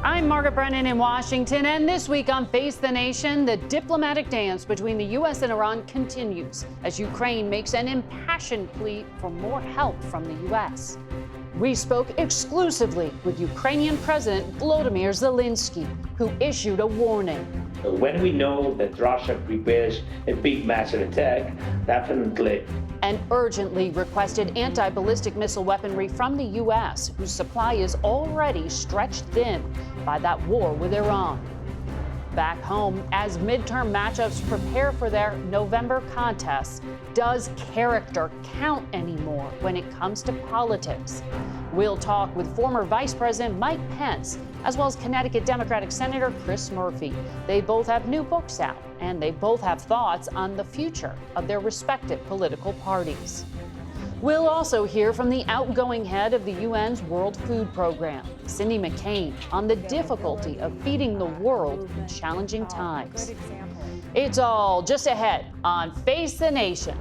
I'm Margaret Brennan in Washington, and this week on Face the Nation, the diplomatic dance between the U.S. and Iran continues as Ukraine makes an impassioned plea for more help from the U.S. We spoke exclusively with Ukrainian President Volodymyr Zelenskyy, who issued a warning. When we know that Russia prepares a big massive attack, definitely. And urgently requested anti-ballistic missile weaponry from the U.S., whose supply is already stretched thin by that war with Iran. Back home, as midterm matchups prepare for their November contests, does character count anymore when it comes to politics? We'll talk with former Vice President Mike Pence, as well as Connecticut Democratic Senator Chris Murphy. They both have new books out, and they both have thoughts on the future of their respective political parties. We'll also hear from the outgoing head of the UN's World Food Program, Cindy McCain, on the difficulty of feeding the world in challenging times. It's all just ahead on Face the Nation.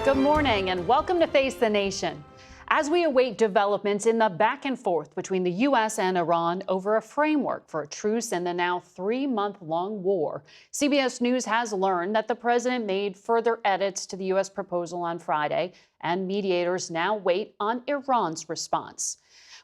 Good morning and welcome to Face the Nation. As we await developments in the back and forth between the U.S. and Iran over a framework for a truce in the now 3-month-long war, CBS News has learned that the president made further edits to the U.S. proposal on Friday, and mediators now wait on Iran's response.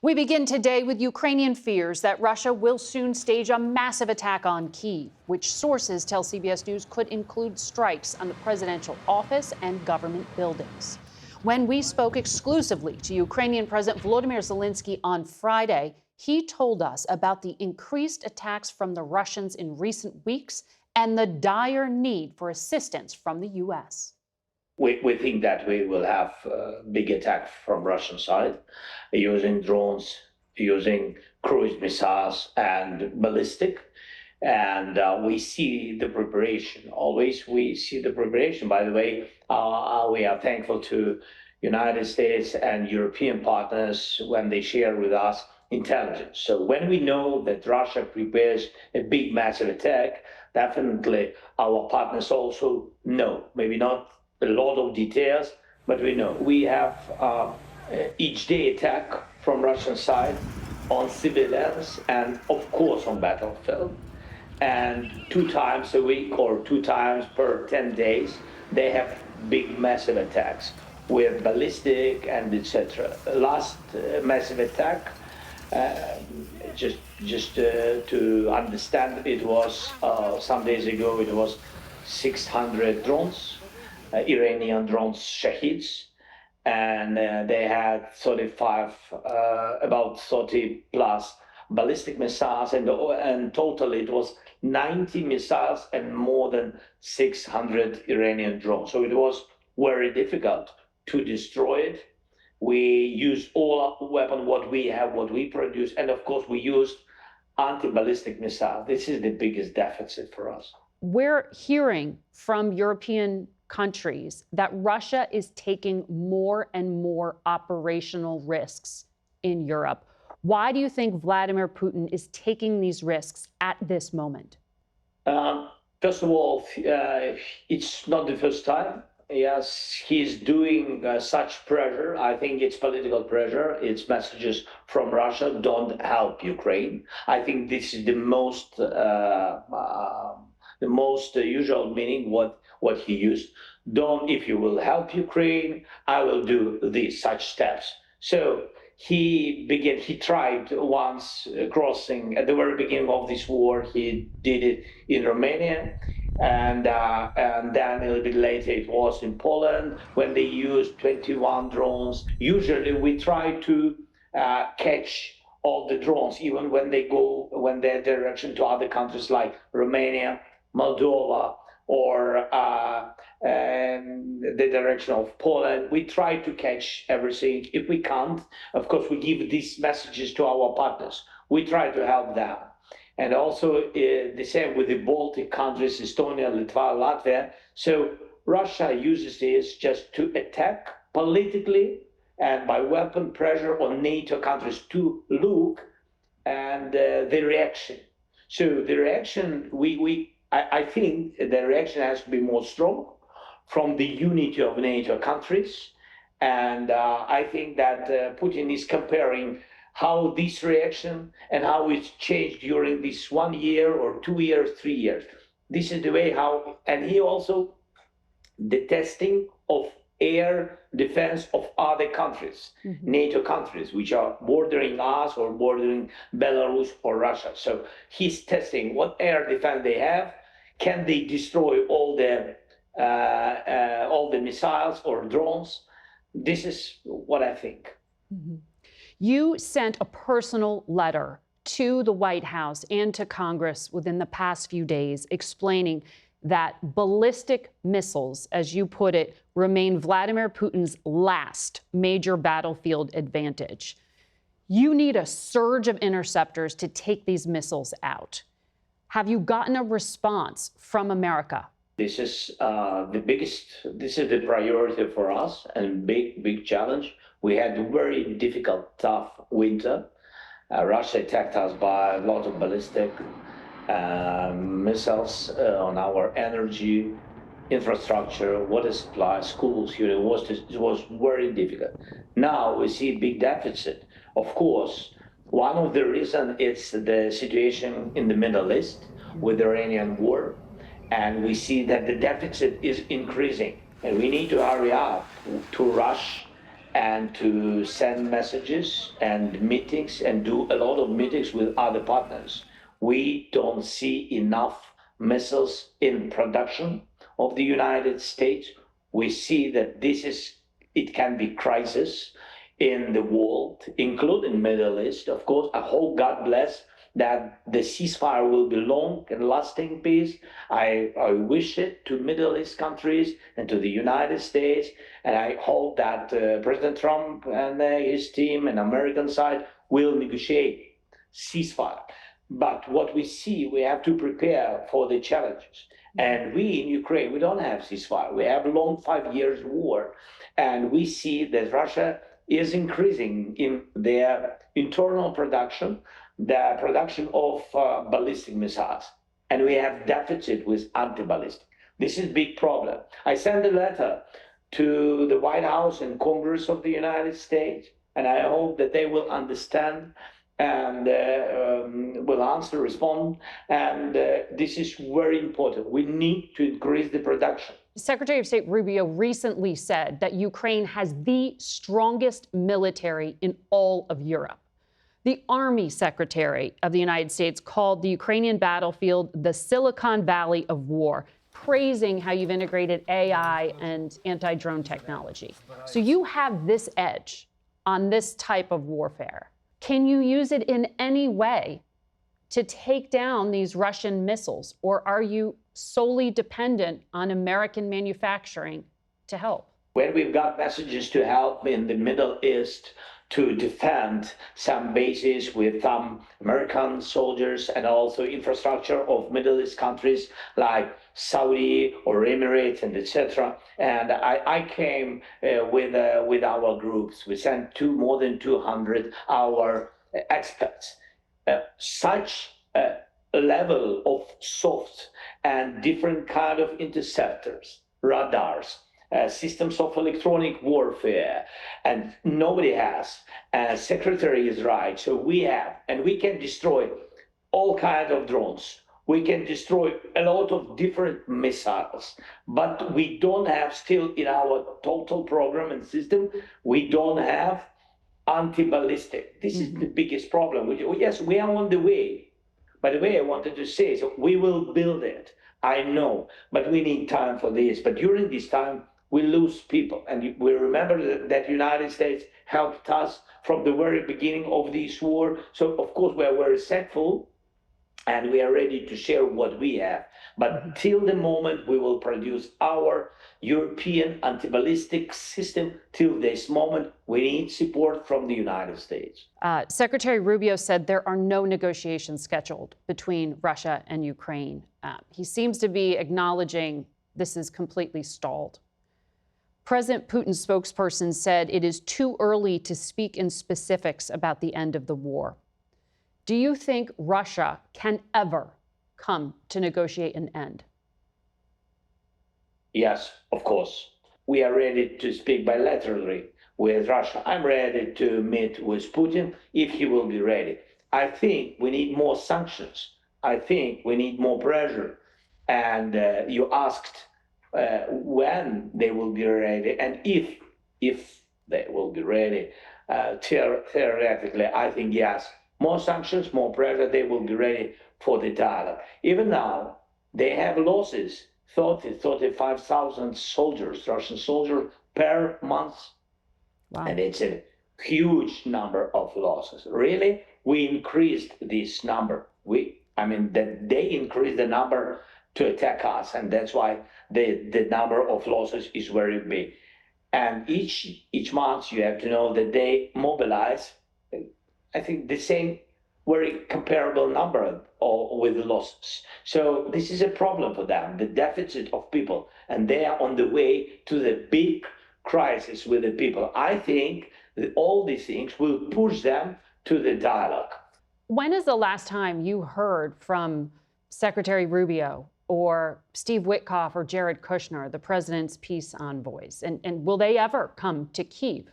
We begin today with Ukrainian fears that Russia will soon stage a massive attack on Kyiv, which sources tell CBS News could include strikes on the presidential office and government buildings. When we spoke exclusively to Ukrainian President Volodymyr Zelenskyy on Friday, he told us about the increased attacks from the Russians in recent weeks and the dire need for assistance from the U.S. We think that we will have a big attack from Russian side using drones, using cruise missiles and ballistic. And we see the preparation. Always we see the preparation. By the way, we are thankful to United States and European partners when they share with us intelligence. So when we know that Russia prepares a big, massive attack, definitely our partners also know. Maybe not a lot of details, but we know. We have each day attack from Russian side on civilians and of course on battlefield. And 2 times a week or 2 times per 10 days, they have big, massive attacks with ballistic and etc. Last massive attack, just to understand, it was some days ago, it was 600 drones, Iranian drones, Shaheeds, and they had 35, about 30 plus ballistic missiles, and totally it was 90 missiles and more than 600 Iranian drones. So it was very difficult to destroy it. We used all our weapons, what we have, what we produce, and of course we used anti-ballistic missiles. This is the biggest deficit for us. We're hearing from European countries that Russia is taking more and more operational risks in Europe. Why do you think Vladimir Putin is taking these risks at this moment? First of all, it's not the first time. Yes, he's doing such pressure. I think it's political pressure. It's messages from Russia, don't help Ukraine. I think this is the most usual meaning what he used. Don't, if you will help Ukraine, I will do these such steps. So he tried once crossing at the very beginning of this war. He did it in Romania, and then a little bit later it was in Poland when they used 21 drones. Usually we try to catch all the drones, even when they're direction to other countries like Romania, Moldova, or the direction of Poland. We try to catch everything. If we can't, of course, we give these messages to our partners. We try to help them. And also the same with the Baltic countries, Estonia, Lithuania, Latvia. So Russia uses this just to attack politically and by weapon pressure on NATO countries to look and the reaction. So the reaction, I think the reaction has to be more strong from the unity of NATO countries. And I think that Putin is comparing how this reaction and how it's changed during this 1 year or 2 years, 3 years. This is the way how, and he also the testing of air defense of other countries, NATO countries, which are bordering us or bordering Belarus or Russia. So he's testing what air defense they have. Can they destroy all the missiles or drones? This is what I think. You sent a personal letter to the White House and to Congress within the past few days explaining that ballistic missiles, as you put it, remain Vladimir Putin's last major battlefield advantage. You need a surge of interceptors to take these missiles out. Have you gotten a response from America? This is this is the priority for us and big challenge. We had a very difficult, tough winter. Russia attacked us by a lot of ballistic missiles on our energy infrastructure, water supply, schools, universities. It was very difficult. Now we see a big deficit. Of course, one of the reasons is the situation in the Middle East with the Iranian war. And we see that the deficit is increasing. And we need to hurry up to rush and to send messages and meetings and do a lot of meetings with other partners. We don't see enough missiles in production of the United States. We see that it can be crisis in the world, including Middle East. Of course, I hope, God bless, that the ceasefire will be long and lasting peace. I wish it to Middle East countries and to the United States. And I hope that President Trump and his team and American side will negotiate ceasefire. But what we see, we have to prepare for the challenges. And we in Ukraine, we don't have ceasefire. We have a long 5 years war. And we see that Russia is increasing in their internal production, the production of ballistic missiles. And we have deficit with anti-ballistic. This is a big problem. I sent a letter to the White House and Congress of the United States, and I hope that they will understand and will answer, respond. And this is very important. We need to increase the production. Secretary of State Rubio recently said that Ukraine has the strongest military in all of Europe. The Army Secretary of the United States called the Ukrainian battlefield the Silicon Valley of war, praising how you've integrated AI and anti-drone technology. So you have this edge on this type of warfare. Can you use it in any way to take down these Russian missiles, or are you solely dependent on American manufacturing to help? When we've got messages to help in the Middle East to defend some bases with some American soldiers and also infrastructure of Middle East countries like Saudi or Emirates and etc. And I came with our groups. We sent more than 200 our experts. Such a level of soft and different kind of interceptors, radars, systems of electronic warfare, and nobody has. Secretary is right. So we have, and we can destroy all kinds of drones. We can destroy a lot of different missiles, but we don't have still in our total program and system, we don't have anti-ballistic. This is the biggest problem. Yes, we are on the way. By the way, I wanted to say, so we will build it. I know, but we need time for this. But during this time, we lose people. And we remember that the United States helped us from the very beginning of this war. So, of course, we are very thankful and we are ready to share what we have. But till the moment we will produce our European anti-ballistic system, till this moment, we need support from the United States. Secretary Rubio said there are no negotiations scheduled between Russia and Ukraine. He seems to be acknowledging this is completely stalled. President Putin's spokesperson said it is too early to speak in specifics about the end of the war. Do you think Russia can ever come to negotiate an end? Yes, of course. We are ready to speak bilaterally with Russia. I'm ready to meet with Putin if he will be ready. I think we need more sanctions. I think we need more pressure. And you asked when they will be ready and if they will be ready. Theoretically, I think yes. More sanctions, more pressure. They will be ready for the dialogue. Even now, they have losses. 35,000 soldiers, Russian soldiers per month. Wow. And it's a huge number of losses. Really, we increased this number. They increased the number to attack us, and that's why the number of losses is very big. And each month, you have to know that they mobilize, I think, the same very comparable number with losses. So this is a problem for them, the deficit of people, and they are on the way to the big crisis with the people. I think that all these things will push them to the dialogue. When is the last time you heard from Secretary Rubio or Steve Witkoff or Jared Kushner, the president's peace envoys? And will they ever come to Kyiv?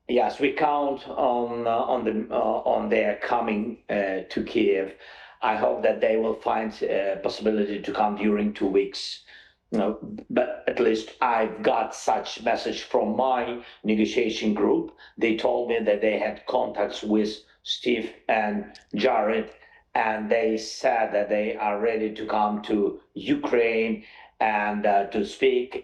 Yes, we count on their coming to Kiev. I hope that they will find a possibility to come during 2 weeks. But at least I've got such message from my negotiation group. They told me that they had contacts with Steve and Jared, and they said that they are ready to come to Ukraine and to speak.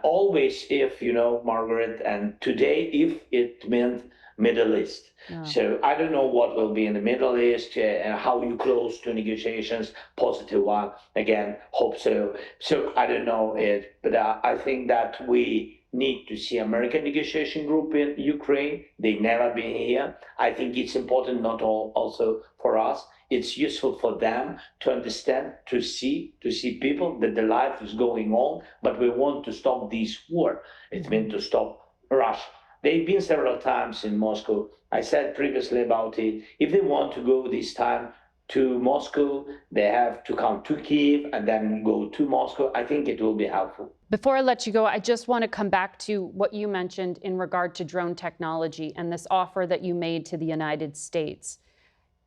Always if, Margaret, and today if it meant Middle East. Yeah. So I don't know what will be in the Middle East and how you close to negotiations, positive one, again, hope so. So I don't know it, but I think that we need to see American negotiation group in Ukraine. They've never been here. I think it's important not also for us. It's useful for them to understand, to see people that the life is going on, but we want to stop this war. It means to stop Russia. They've been several times in Moscow. I said previously about it. If they want to go this time to Moscow, they have to come to Kyiv and then go to Moscow. I think it will be helpful. Before I let you go, I just want to come back to what you mentioned in regard to drone technology and this offer that you made to the United States.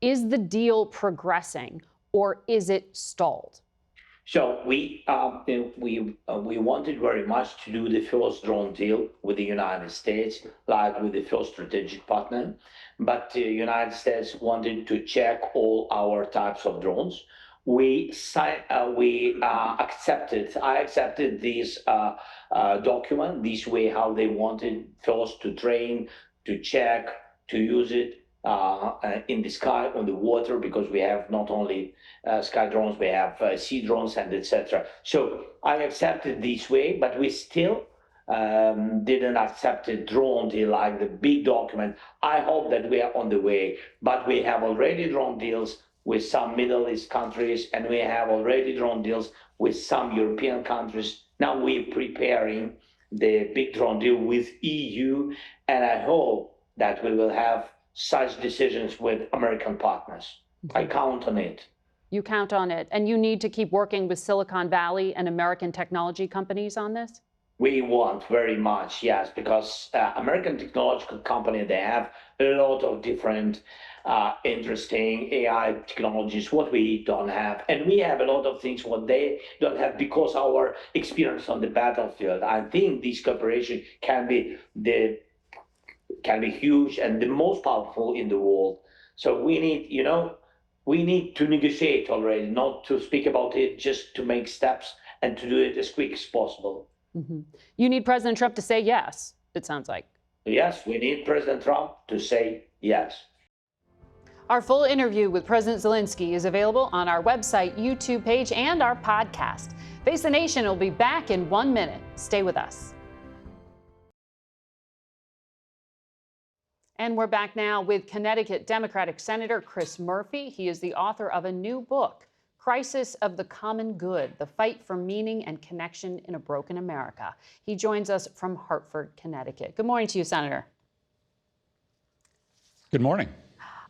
Is the deal progressing or is it stalled? So we wanted very much to do the first drone deal with the United States, like with the first strategic partner, but the United States wanted to check all our types of drones. I accepted this document, this way how they wanted first to train, to check, to use it in the sky, on the water, because we have not only sky drones, we have sea drones and etc. So I accepted this way, but we still didn't accept a drone deal like the big document. I hope that we are on the way, but we have already drone deals with some Middle East countries, and we have already drone deals with some European countries. Now we're preparing the big drone deal with EU, and I hope that we will have such decisions with American partners. I count on it. You count on it, and you need to keep working with Silicon Valley and American technology companies on this? We want very much, yes, because American technological company, they have a lot of different interesting AI technologies, what we don't have. And we have a lot of things what they don't have because our experience on the battlefield. I think this cooperation can be huge and the most powerful in the world. So we need to negotiate already, not to speak about it, just to make steps and to do it as quick as possible. Mm-hmm. You need President Trump to say yes, it sounds like. Yes, we need President Trump to say yes. Our full interview with President Zelenskyy is available on our website, YouTube page, and our podcast. Face the Nation will be back in 1 minute. Stay with us. And we're back now with Connecticut Democratic Senator Chris Murphy. He is the author of a new book, Crisis of the Common Good, The Fight for Meaning and Connection in a Broken America. He joins us from Hartford, Connecticut. Good morning to you, Senator. Good morning.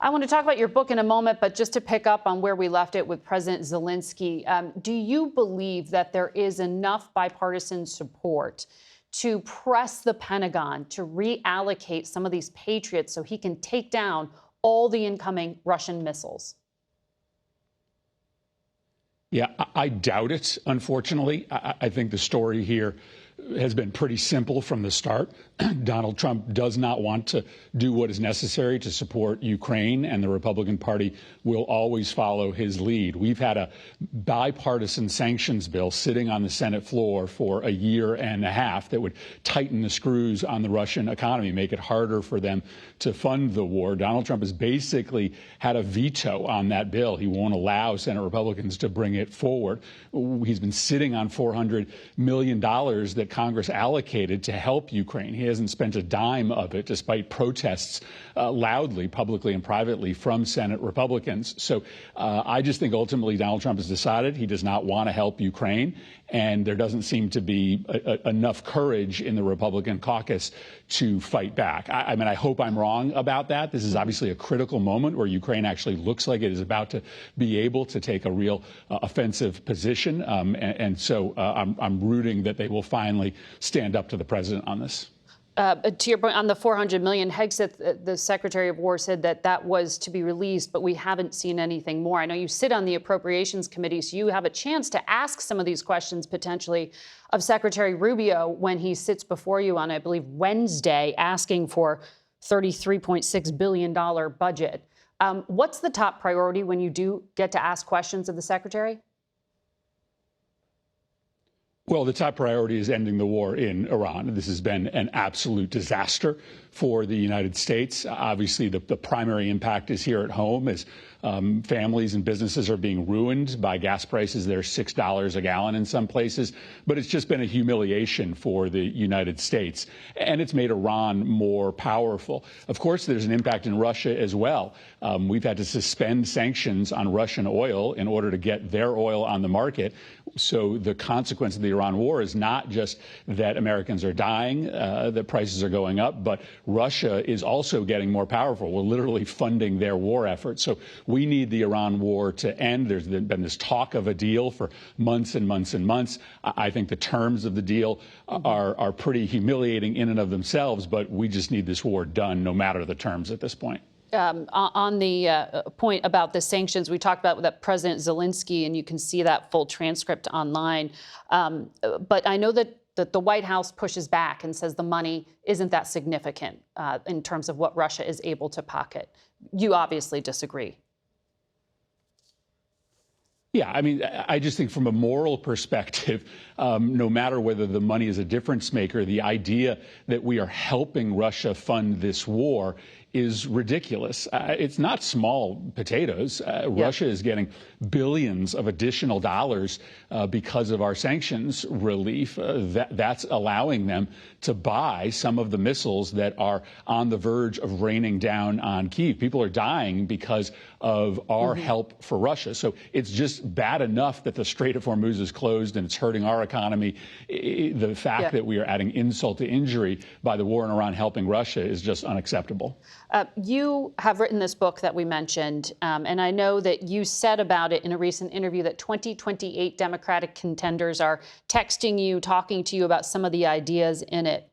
I want to talk about your book in a moment, but just to pick up on where we left it with President Zelenskyy, do you believe that there is enough bipartisan support to press the Pentagon to reallocate some of these Patriots so he can take down all the incoming Russian missiles? Yeah, I doubt it, unfortunately. I think the story here has been pretty simple from the start. Donald Trump does not want to do what is necessary to support Ukraine, and the Republican Party will always follow his lead. We've had a bipartisan sanctions bill sitting on the Senate floor for a year and a half that would tighten the screws on the Russian economy, make it harder for them to fund the war. Donald Trump has basically had a veto on that bill. He won't allow Senate Republicans to bring it forward. He's been sitting on $400 million that Congress allocated to help Ukraine. He hasn't spent a dime of it, despite protests loudly, publicly and privately, from Senate Republicans. So I just think ultimately Donald Trump has decided he does not want to help Ukraine, and there doesn't seem to be enough courage in the Republican caucus to fight back. I mean, I hope I'm wrong about that. This is obviously a critical moment where Ukraine actually looks like it is about to be able to take a real offensive position. And so I'm rooting that they will finally stand up to the president on this. To your point on the $400 million, Hegseth, the Secretary of War, said that that was to be released, but we haven't seen anything more. I know you sit on the Appropriations Committee, so you have a chance to ask some of these questions potentially of Secretary Rubio when he sits before you on, I believe, Wednesday, asking for $33.6 billion budget. What's the top priority when you do get to ask questions of the Secretary? Well, the top priority is ending the war in Iran. This has been an absolute disaster for the United States. Obviously, the primary impact is here at home as families and businesses are being ruined by gas prices that are $6 a gallon in some places. But it's just been a humiliation for the United States. And it's made Iran more powerful. Of course, there's an impact in Russia as well. We've had to suspend sanctions on Russian oil in order to get their oil on the market. So the consequence of the Iran war is not just that Americans are dying, that prices are going up, but Russia is also getting more powerful. We're literally funding their war effort. So we need the Iran war to end. There's been this talk of a deal for months and months and months. I think the terms of the deal are pretty humiliating in and of themselves, but we just need this war done no matter the terms at this point. On the point about the sanctions, we talked about that President Zelenskyy, and you can see that full transcript online. But I know that the White House pushes back and says the money isn't that significant in terms of what Russia is able to pocket. You obviously disagree. Yeah, I mean, I just think from a moral perspective, no matter whether the money is a difference maker, the idea that we are helping Russia fund this war is ridiculous. It's not small potatoes. Russia is getting billions of additional dollars because of our sanctions relief. That's allowing them to buy some of the missiles that are on the verge of raining down on Kyiv. People are dying because of our help for Russia. So it's just bad enough that the Strait of Hormuz is closed and it's hurting our economy. The fact that we are adding insult to injury by the war in Iran helping Russia is just unacceptable. You have written this book that we mentioned, and I know that you said about it in a recent interview that 2028 Democratic contenders are texting you, talking to you about some of the ideas in it.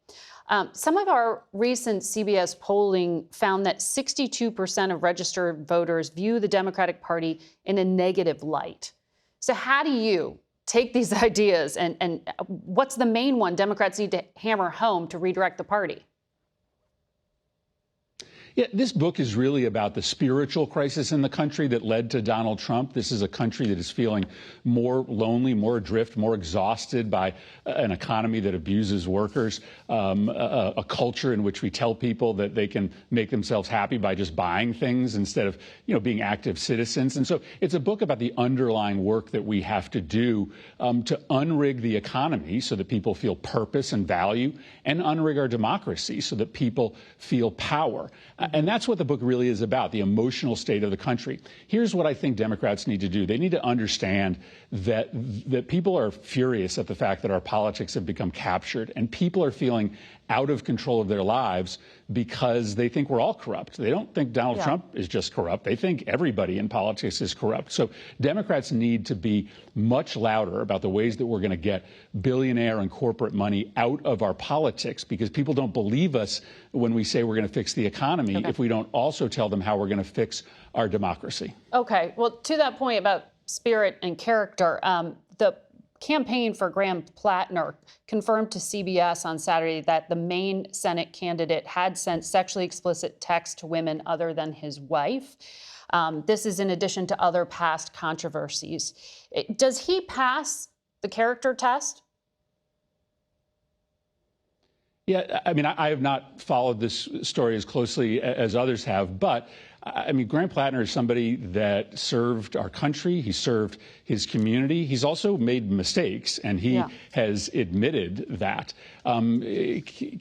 Some of our recent CBS polling found that 62% of registered voters view the Democratic Party in a negative light. So how do you take these ideas and what's the main one Democrats need to hammer home to redirect the party? Yeah, this book is really about the spiritual crisis in the country that led to Donald Trump. This is a country that is feeling more lonely, more adrift, more exhausted by an economy that abuses workers, a culture in which we tell people that they can make themselves happy by just buying things instead of, being active citizens. And so it's a book about the underlying work that we have to do to unrig the economy so that people feel purpose and value, and unrig our democracy so that people feel power. And that's what the book really is about, the emotional state of the country. Here's what I think Democrats need to do. They need to understand that people are furious at the fact that our politics have become captured, and people are feeling out of control of their lives because they think we're all corrupt. They don't think Donald Trump is just corrupt. They think everybody in politics is corrupt. So Democrats need to be much louder about the ways that we're going to get billionaire and corporate money out of our politics, because people don't believe us when we say we're going to fix the economy if we don't also tell them how we're going to fix our democracy. Okay. Well, to that point about spirit and character, the campaign for Graham Plattner confirmed to CBS on Saturday that the Maine Senate candidate had sent sexually explicit texts to women other than his wife. This is in addition to other past controversies. Does he pass the character test? Yeah, I mean, I have not followed this story as closely as others have, but I mean, Graham Plattner is somebody that served our country. He served his community. He's also made mistakes, and he has admitted that.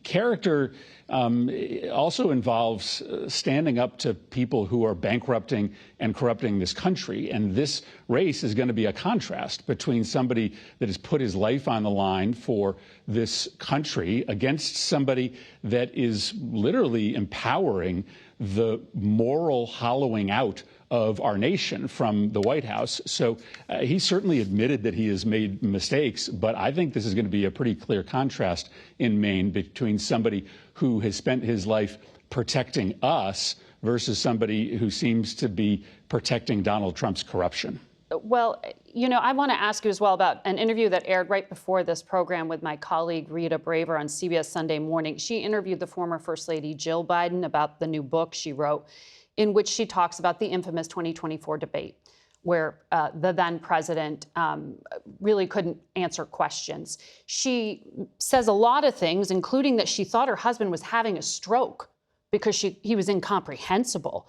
Character also involves standing up to people who are bankrupting and corrupting this country. And this race is going to be a contrast between somebody that has put his life on the line for this country against somebody that is literally empowering the moral hollowing out of our nation from the White House. So he certainly admitted that he has made mistakes, but I think this is going to be a pretty clear contrast in Maine between somebody who has spent his life protecting us versus somebody who seems to be protecting Donald Trump's corruption. Well, you know, I want to ask you as well about an interview that aired right before this program with my colleague Rita Braver on CBS Sunday Morning. She interviewed the former First Lady Jill Biden about the new book she wrote, in which she talks about the infamous 2024 debate, where the then president really couldn't answer questions. She says a lot of things, including that she thought her husband was having a stroke because he was incomprehensible.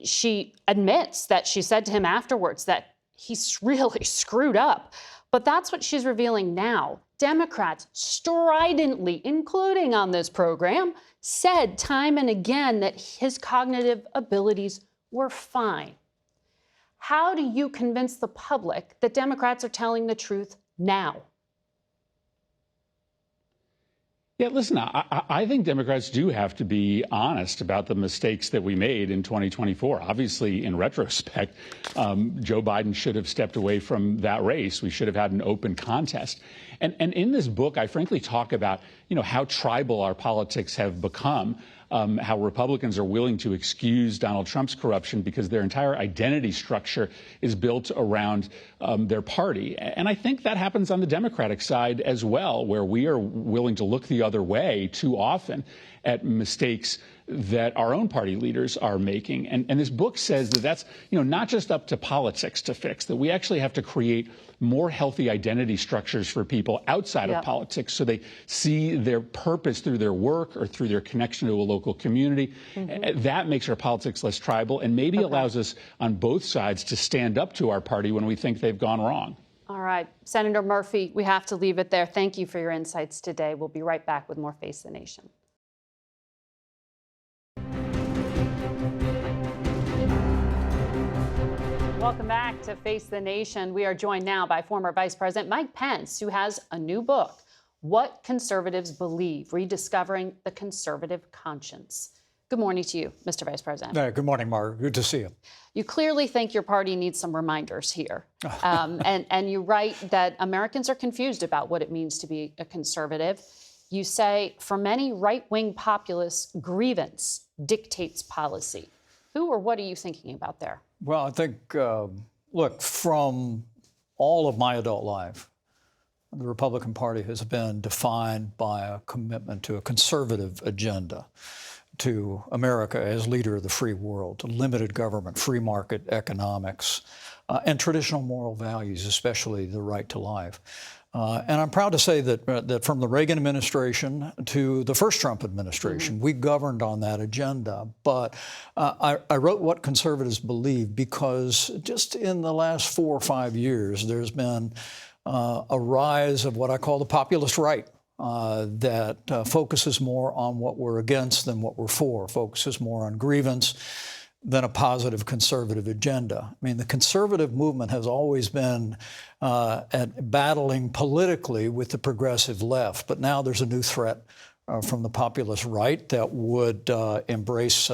She admits that she said to him afterwards that he's really screwed up. But that's what she's revealing now. Democrats stridently, including on this program, said time and again that his cognitive abilities were fine. How do you convince the public that Democrats are telling the truth now? Yeah, listen, I think Democrats do have to be honest about the mistakes that we made in 2024. Obviously, in retrospect, Joe Biden should have stepped away from that race. We should have had an open contest. And in this book, I frankly talk about, you know, how tribal our politics have become, how Republicans are willing to excuse Donald Trump's corruption because their entire identity structure is built around their party. And I think that happens on the Democratic side as well, where we are willing to look the other way too often at mistakes that our own party leaders are making. And this book says that that's, you know, not just up to politics to fix, that we actually have to create more healthy identity structures for people outside of politics so they see their purpose through their work or through their connection to a local community. That makes our politics less tribal and maybe allows us on both sides to stand up to our party when we think they've gone wrong. All right, Senator Murphy, we have to leave it there. Thank you for your insights today. We'll be right back with more Face the Nation. Welcome back to Face the Nation. We are joined now by former Vice President Mike Pence, who has a new book, What Conservatives Believe, Rediscovering the Conservative Conscience. Good morning to you, Mr. Vice President. Good morning, Margaret. Good to see you. You clearly think your party needs some reminders here. And you write that Americans are confused about what it means to be a conservative. You say, for many right-wing populists, grievance dictates policy. Who or what are you thinking about there? Well, I think, look, from all of my adult life, the Republican Party has been defined by a commitment to a conservative agenda, to America as leader of the free world, to limited government, free market economics, and traditional moral values, especially the right to life. And I'm proud to say that from the Reagan administration to the first Trump administration, we governed on that agenda. But I wrote What Conservatives Believe because just in the last 4 or 5 years, there's been a rise of what I call the populist right. That focuses more on what we're against than what we're for, focuses more on grievance than a positive conservative agenda. I mean, the conservative movement has always been battling politically with the progressive left, but now there's a new threat from the populist right that would embrace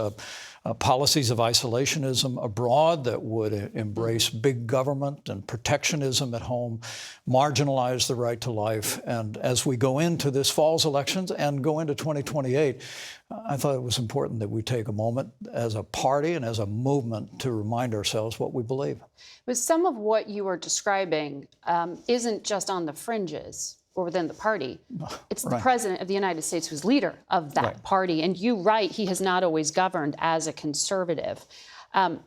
policies of isolationism abroad, that would embrace big government and protectionism at home, marginalize the right to life. And as we go into this fall's elections and go into 2028, I thought it was important that we take a moment as a party and as a movement to remind ourselves what we believe. But some of what you are describing isn't just on the fringes or within the party. It's the president of the United States who's leader of that party. And you write, he has not always governed as a conservative. I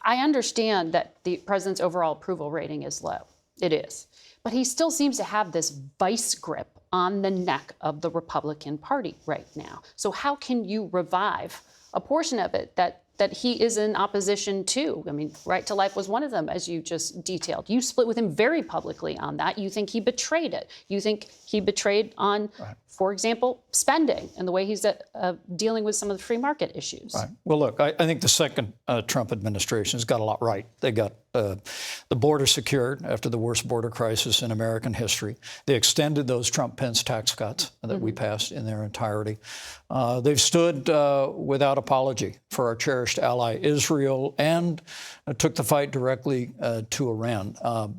understand that the president's overall approval rating is low. It is. But he still seems to have this vice grip on the neck of the Republican Party right now. So how can you revive a portion of it that he is in opposition to? I mean, right to life was one of them, as you just detailed. You split with him very publicly on that. You think he betrayed it. You think he betrayed on, for example, spending and the way he's dealing with some of the free market issues. Right. Well, look, I think the second Trump administration has got a lot right. They got the border secured after the worst border crisis in American history. They extended those Trump-Pence tax cuts that we passed in their entirety. They've stood without apology for our cherished ally Israel and took the fight directly to Iran.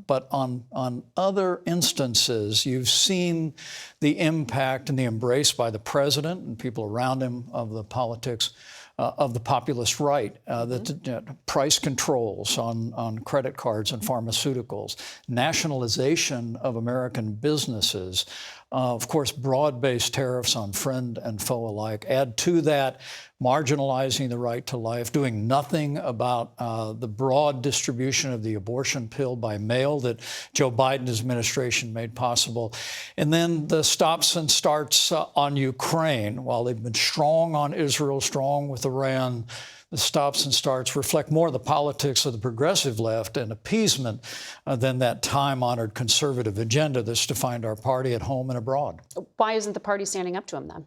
But on other instances, you've seen the impact and the embrace by the president and people around him of the politics of the populist right, the price controls on credit cards and pharmaceuticals, nationalization of American businesses, of course, broad-based tariffs on friend and foe alike. Add to that marginalizing the right to life, doing nothing about the broad distribution of the abortion pill by mail that Joe Biden's administration made possible. And then the stops and starts on Ukraine. While they've been strong on Israel, strong with Iran, the stops and starts reflect more the politics of the progressive left and appeasement than that time-honored conservative agenda that's defined our party at home and abroad. Why isn't the party standing up to him then?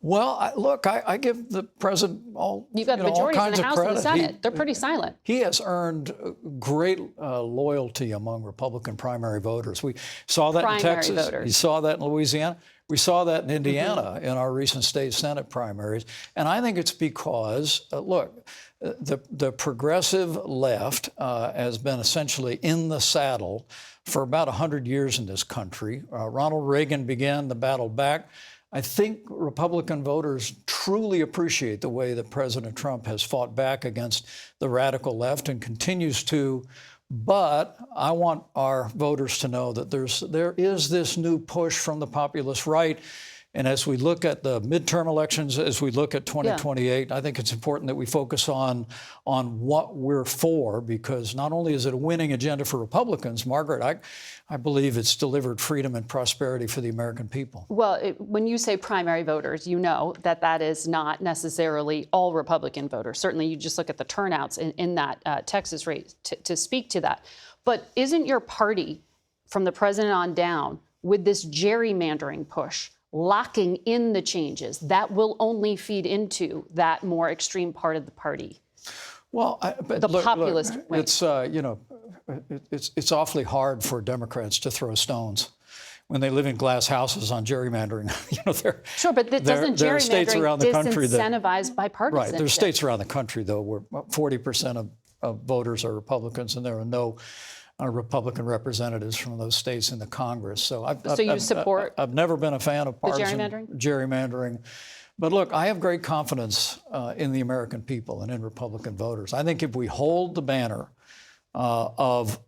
Well, I give the president all You've got majorities in the House and the Senate. They're pretty silent. He has earned great loyalty among Republican primary voters. We saw that in Texas. We saw that in Louisiana. We saw that in Indiana in our recent state Senate primaries. And I think it's because, look, the progressive left has been essentially in the saddle for about 100 years in this country. Ronald Reagan began the battle back. I think Republican voters truly appreciate the way that President Trump has fought back against the radical left and continues to. But I want our voters to know that there is this new push from the populist right. And as we look at the midterm elections, as we look at 2028, I think it's important that we focus on what we're for, because not only is it a winning agenda for Republicans, Margaret, I believe it's delivered freedom and prosperity for the American people. Well, when you say primary voters, you know that is not necessarily all Republican voters. Certainly, you just look at the turnouts in that Texas race to speak to that. But isn't your party, from the president on down, with this gerrymandering push, locking in the changes that will only feed into that more extreme part of the party? Well, populist wing. It's awfully hard for Democrats to throw stones when they live in glass houses on gerrymandering. Sure, but doesn't gerrymandering disincentivize bipartisanship? Right. There's states around the country, though, where 40% of voters are Republicans, and there are no Republican representatives from those states in the Congress. So you support? I've never been a fan of partisan gerrymandering. But look, I have great confidence in the American people and in Republican voters. I think if we hold the banner of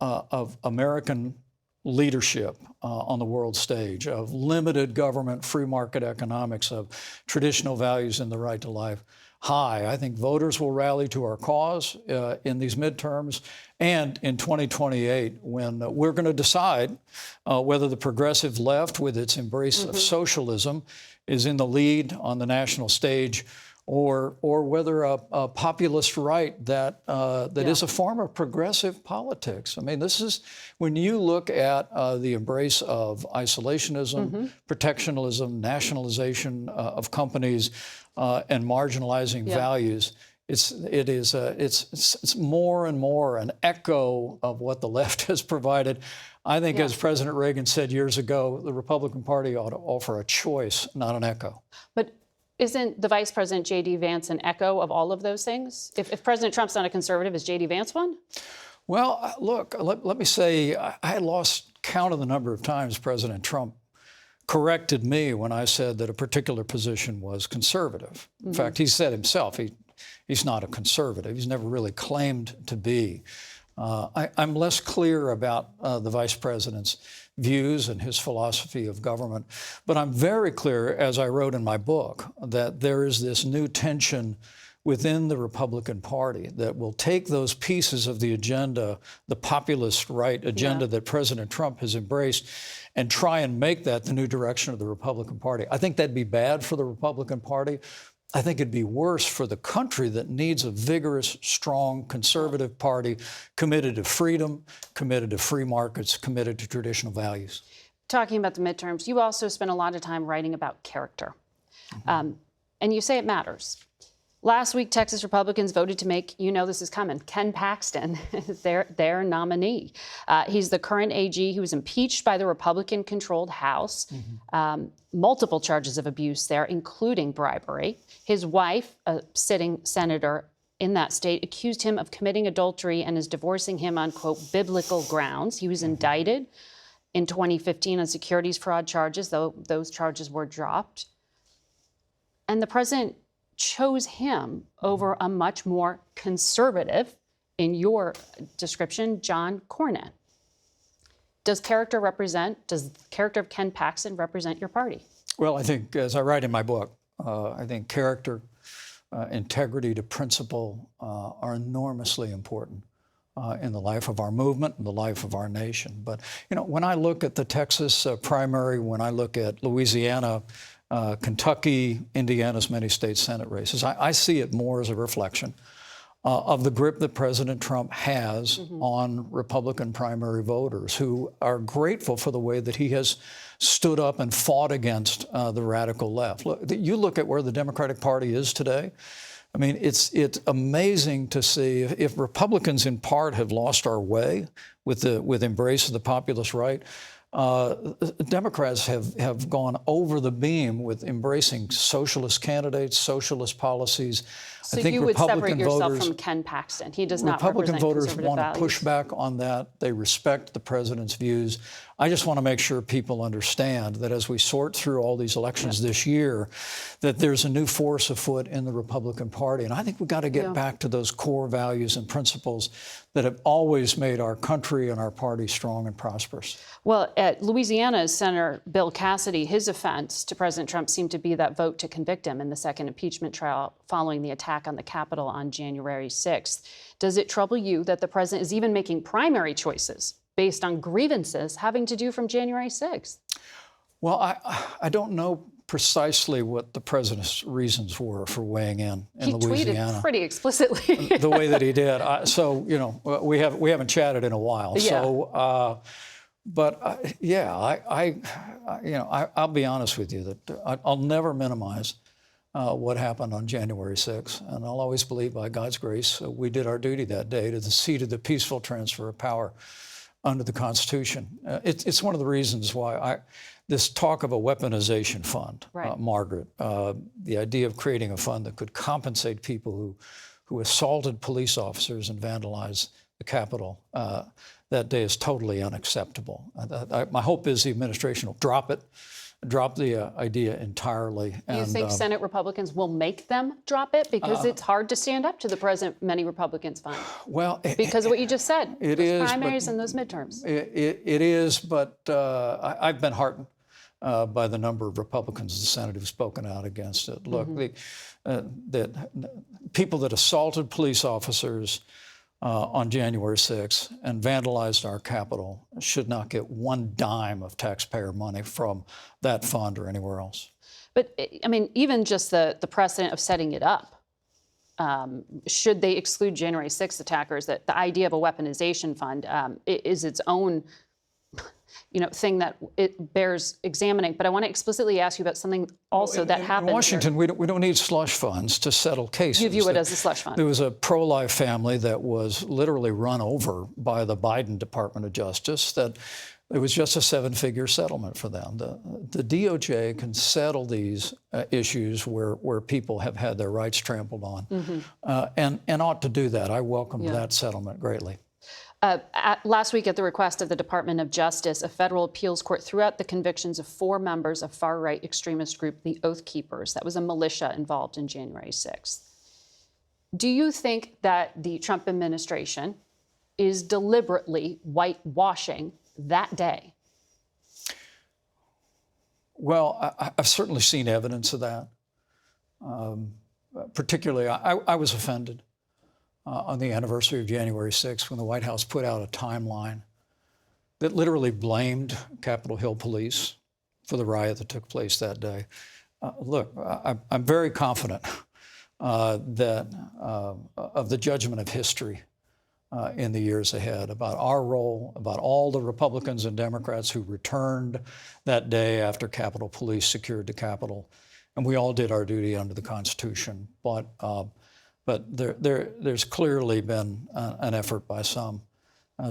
American leadership on the world stage, of limited government, free market economics, of traditional values and the right to life high, I think voters will rally to our cause in these midterms and in 2028, when we're going to decide whether the progressive left, with its embrace of socialism, is in the lead on the national stage, or whether a populist right that is a form of progressive politics. I mean, this is, when you look at the embrace of isolationism, protectionism, nationalization of companies, and marginalizing values, it's more and more an echo of what the left has provided I think, as President Reagan said years ago, the Republican Party ought to offer a choice, not an echo. But isn't the Vice President J.D. Vance an echo of all of those things? If President Trump's not a conservative, is J.D. Vance one? Well, look, let me say, I had lost count of the number of times President Trump corrected me when I said that a particular position was conservative. In fact, he said himself he's not a conservative. He's never really claimed to be. I'm less clear about the Vice President's views and his philosophy of government, but I'm very clear, as I wrote in my book, that there is this new tension within the Republican Party that will take those pieces of the agenda, the populist right agenda that President Trump has embraced, and try and make that the new direction of the Republican Party. I think that'd be bad for the Republican Party. I think it'd be worse for the country that needs a vigorous, strong, conservative party committed to freedom, committed to free markets, committed to traditional values. Talking about the midterms, you also spent a lot of time writing about character. And you say it matters. Last week, Texas Republicans voted to make, you know this is coming, Ken Paxton their nominee. He's the current AG who was impeached by the Republican-controlled House. Multiple charges of abuse there, including bribery. His wife, a sitting senator in that state, accused him of committing adultery and is divorcing him on, quote, biblical grounds. He was indicted in 2015 on securities fraud charges, though those charges were dropped. And the president chose him over a much more conservative, in your description, John Cornyn. Does the character of Ken Paxton represent your party? Well, I think, as I write in my book, I think character, integrity to principle are enormously important in the life of our movement and the life of our nation. But, you know, when I look at the Texas primary, when I look at Louisiana, Kentucky, Indiana's many state Senate races, I see it more as a reflection of the grip that President Trump has on Republican primary voters who are grateful for the way that he has stood up and fought against the radical left. Look, you look at where the Democratic Party is today. I mean, it's amazing to see if Republicans in part have lost our way with embrace of the populist right. Democrats have gone over the beam with embracing socialist candidates, socialist policies. So I think you would Republican separate yourself voters, from Ken Paxton. He does not Republican represent voters conservative want values. to push back on that. They respect the president's views. I just want to make sure people understand that as we sort through all these elections this year, that there's a new force afoot in the Republican Party. And I think we've got to get back to those core values and principles that have always made our country and our party strong and prosperous. Well, at Louisiana's Senator Bill Cassidy, his offense to President Trump seemed to be that vote to convict him in the second impeachment trial following the attack on the Capitol on January 6th. Does it trouble you that the president is even making primary choices based on grievances having to do from January 6th? Well, I don't know precisely what the president's reasons were for weighing in Louisiana. He tweeted pretty explicitly. The way that he did. So, you know, we haven't chatted in a while. Yeah. So, I'll be honest with you that I'll never minimize what happened on January 6th. And I'll always believe, by God's grace, we did our duty that day to see to the peaceful transfer of power under the Constitution. It's one of the reasons why this talk of a weaponization fund, Margaret, the idea of creating a fund that could compensate people who assaulted police officers and vandalized the Capitol that day is totally unacceptable. My hope is the administration will drop the idea entirely. Do you think Senate Republicans will make them drop it? Because it's hard to stand up to the president, many Republicans find. Well, because of what you just said, those primaries and those midterms. It is, but I've been heartened by the number of Republicans in the Senate who've spoken out against it. Look, the people that assaulted police officers on January 6th and vandalized our Capitol should not get one dime of taxpayer money from that fund or anywhere else. But, I mean, even just the precedent of setting it up, should they exclude January 6th attackers, that the idea of a weaponization fund is its own thing that it bears examining. But I want to explicitly ask you about something also that happened. In Washington, we don't need slush funds to settle cases. You view it as a slush fund. There was a pro-life family that was literally run over by the Biden Department of Justice that It was just a seven-figure settlement for them. The DOJ can settle these issues where people have had their rights trampled on, and ought to do that. I welcome that settlement greatly. Last week, at the request of the Department of Justice, a federal appeals court threw out the convictions of 4 members of far-right extremist group, the Oath Keepers. That was a militia involved in January 6th. Do you think that the Trump administration is deliberately whitewashing that day? Well, I've certainly seen evidence of that. Particularly, I was offended on the anniversary of January 6th when the White House put out a timeline that literally blamed Capitol Hill police for the riot that took place that day. Look, I'm very confident that of the judgment of history in the years ahead, about our role, about all the Republicans and Democrats who returned that day after Capitol Police secured the Capitol. And we all did our duty under the Constitution. But there's clearly been an effort by some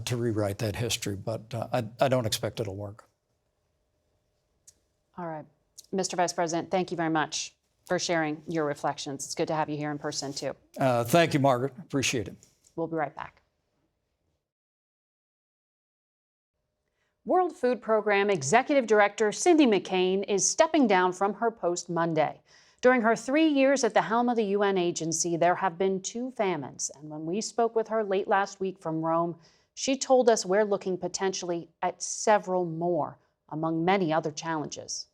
to rewrite that history, but I don't expect it'll work. All right. Mr. Vice President, thank you very much for sharing your reflections. It's good to have you here in person, too. Thank you, Margaret. Appreciate it. We'll be right back. World Food Program Executive Director Cindy McCain is stepping down from her post Monday. During her 3 years at the helm of the UN agency, there have been 2 famines. And when we spoke with her late last week from Rome, she told us we're looking potentially at several more, among many other challenges.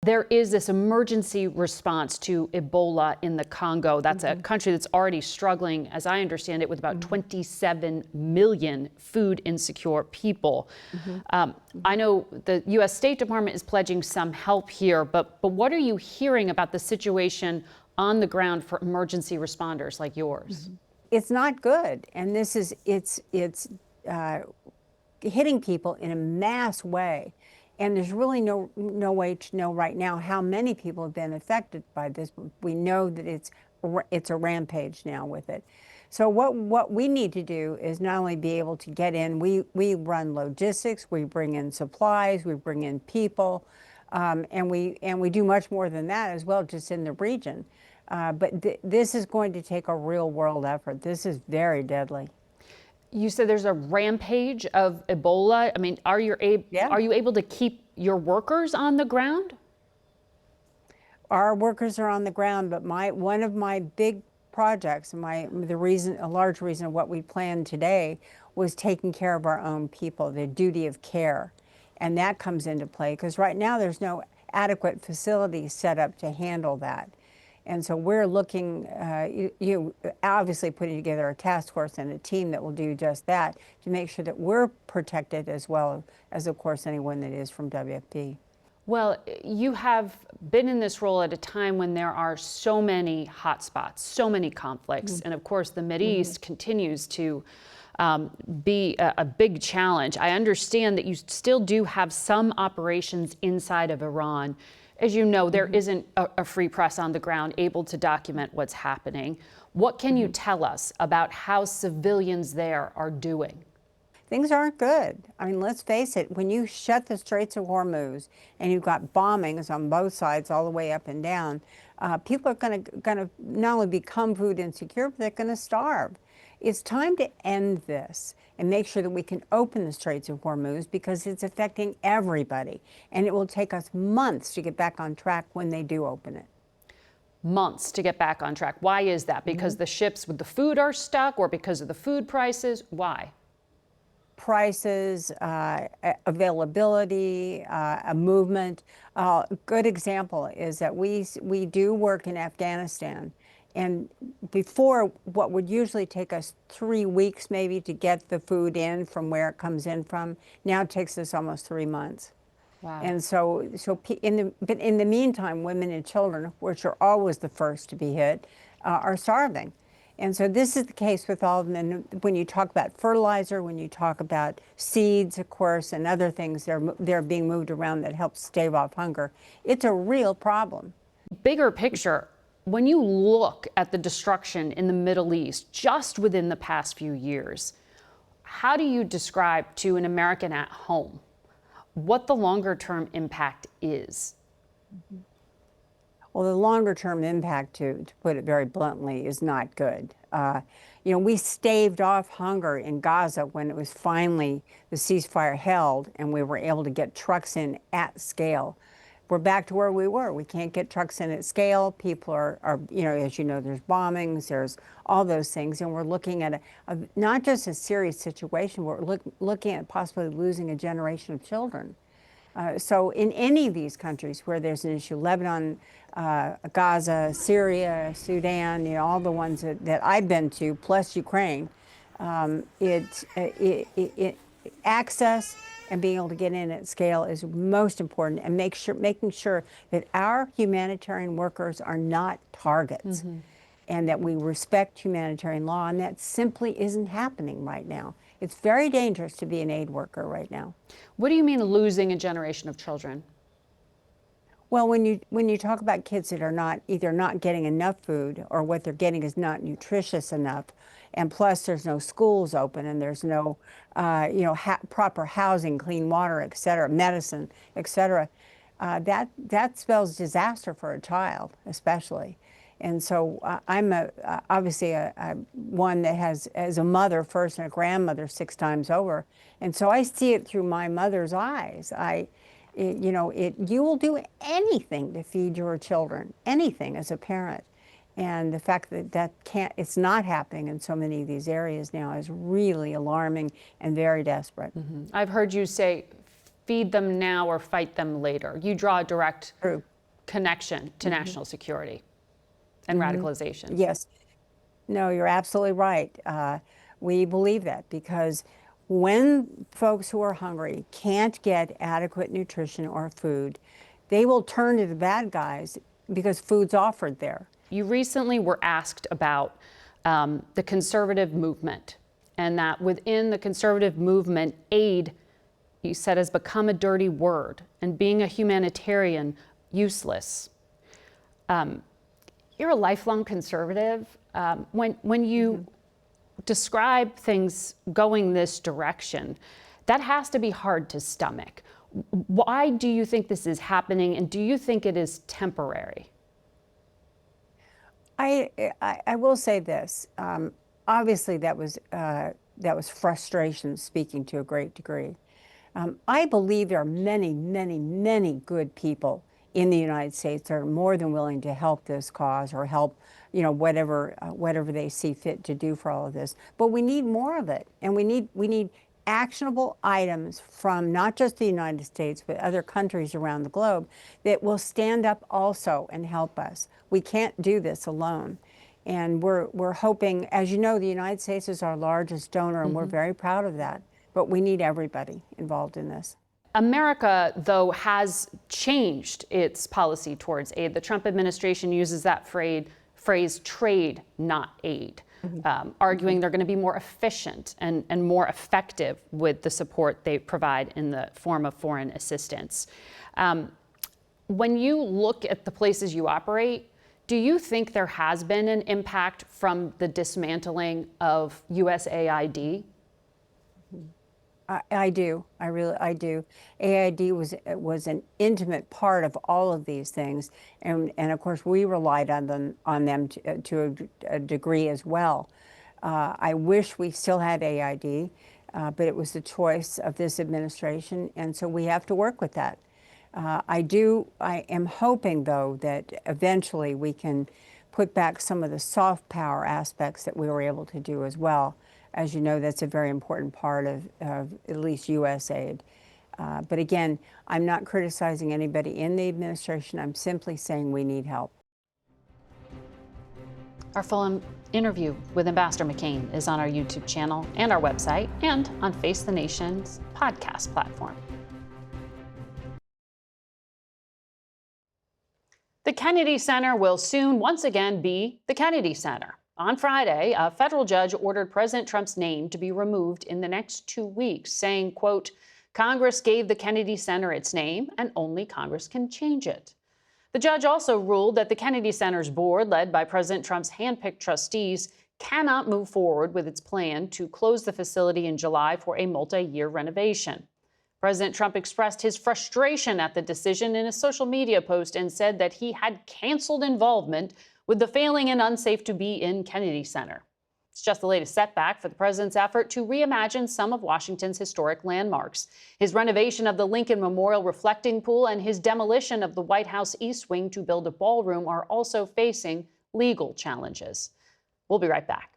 There is this emergency response to Ebola in the Congo. That's a country that's already struggling, as I understand it, with about 27 million food insecure people. I know the U.S. State Department is pledging some help here, but what are you hearing about the situation on the ground for emergency responders like yours? It's not good, and this is it's hitting people in a mass way. And there's really no way to know right now how many people have been affected by this. We know that it's a rampage now with it. So what we need to do is not only be able to get in, we run logistics, we bring in supplies, we bring in people, and we do much more than that as well, just in the region. But this is going to take a real world effort. This is very deadly. You said there's a rampage of Ebola. I mean, are you able to keep your workers on the ground? Our workers are on the ground, but one of my big projects, a large reason of what we planned today, was taking care of our own people, the duty of care, and that comes into play because right now there's no adequate facilities set up to handle that. And so we're looking, obviously putting together a task force and a team that will do just that to make sure that we're protected as well as, of course, anyone that is from WFP. Well, you have been in this role at a time when there are so many hotspots, so many conflicts, and of course the Mideast continues to be a big challenge. I understand that you still do have some operations inside of Iran. As you know, there isn't a free press on the ground able to document what's happening. What can you tell us about how civilians there are doing? Things aren't good. I mean, let's face it, when you shut the Straits of Hormuz and you've got bombings on both sides all the way up and down, people are going to not only become food insecure, but they're going to starve. It's time to end this and make sure that we can open the Straits of Hormuz because it's affecting everybody. And it will take us months to get back on track when they do open it. Months to get back on track. Why is that? Because the ships with the food are stuck or because of the food prices? Why? Prices, availability, a movement. A good example is that we do work in Afghanistan. And before, what would usually take us 3 weeks maybe to get the food in from where it comes in from, now it takes us almost 3 months. Wow. And but in the meantime, women and children, which are always the first to be hit, are starving. And so this is the case with all of them. And when you talk about fertilizer, when you talk about seeds, of course, and other things, they're being moved around that help stave off hunger. It's a real problem. Bigger picture. When you look at the destruction in the Middle East just within the past few years, how do you describe to an American at home what the longer term impact is? Well, the longer term impact, to put it very bluntly, is not good. You know, we staved off hunger in Gaza when it was finally the ceasefire held and we were able to get trucks in at scale. We're back to where we were. We can't get trucks in at scale. People are you know, as you know, there's bombings, there's all those things. And we're looking at not just a serious situation, we're looking at possibly losing a generation of children. So in any of these countries where there's an issue, Lebanon, Gaza, Syria, Sudan, you know, all the ones that I've been to, plus Ukraine, access and being able to get in at scale is most important, and making sure that our humanitarian workers are not targets, and that we respect humanitarian law, and that simply isn't happening right now. It's very dangerous to be an aid worker right now. What do you mean losing a generation of children? Well, when you talk about kids that are either not getting enough food, or what they're getting is not nutritious enough, and plus there's no schools open, and there's no you know, proper housing, clean water, et cetera, medicine, et cetera, that spells disaster for a child, especially. And so I'm obviously one that has, as a mother first and a grandmother 6 times over, and so I see it through my mother's eyes. You know, you will do anything to feed your children, anything as a parent. And the fact that it's not happening in so many of these areas now is really alarming and very desperate. I've heard you say, feed them now or fight them later. You draw a direct connection to national security and radicalization. Yes. No, you're absolutely right. We believe that because when folks who are hungry can't get adequate nutrition or food, they will turn to the bad guys because food's offered there. You recently were asked about the conservative movement, and that within the conservative movement, aid, you said, has become a dirty word, and being a humanitarian, useless. You're a lifelong conservative. When you describe things going this direction, that has to be hard to stomach. Why do you think this is happening, and do you think it is temporary? I will say this. Obviously, that was frustration speaking to a great degree. I believe there are many, many, many good people in the United States that are more than willing to help this cause, or help, you know, whatever they see fit to do for all of this. But we need more of it, and we need actionable items from not just the United States, but other countries around the globe that will stand up also and help us. We can't do this alone. And we're hoping, as you know, the United States is our largest donor, and we're very proud of that. But we need everybody involved in this. America, though, has changed its policy towards aid. The Trump administration uses that phrase trade, not aid. Arguing they're going to be more efficient and more effective with the support they provide in the form of foreign assistance. When you look at the places you operate, do you think there has been an impact from the dismantling of USAID? I do. I do. AID was an intimate part of all of these things, and of course we relied on them to a degree as well. I wish we still had AID, but it was the choice of this administration, and so we have to work with that. I am hoping, though, that eventually we can put back some of the soft power aspects that we were able to do as well. As you know, that's a very important part of at least U.S. aid. But again, I'm not criticizing anybody in the administration. I'm simply saying we need help. Our full interview with Ambassador McCain is on our YouTube channel and our website, and on Face the Nation's podcast platform. The Kennedy Center will soon once again be the Kennedy Center. On Friday, a federal judge ordered President Trump's name to be removed in the next 2 weeks, saying, quote, Congress gave the Kennedy Center its name, and only Congress can change it. The judge also ruled that the Kennedy Center's board, led by President Trump's handpicked trustees, cannot move forward with its plan to close the facility in July for a multi-year renovation. President Trump expressed his frustration at the decision in a social media post and said that he had canceled involvement with the failing and unsafe to be in Kennedy Center. It's just the latest setback for the president's effort to reimagine some of Washington's historic landmarks. His renovation of the Lincoln Memorial Reflecting Pool and his demolition of the White House East Wing to build a ballroom are also facing legal challenges. We'll be right back.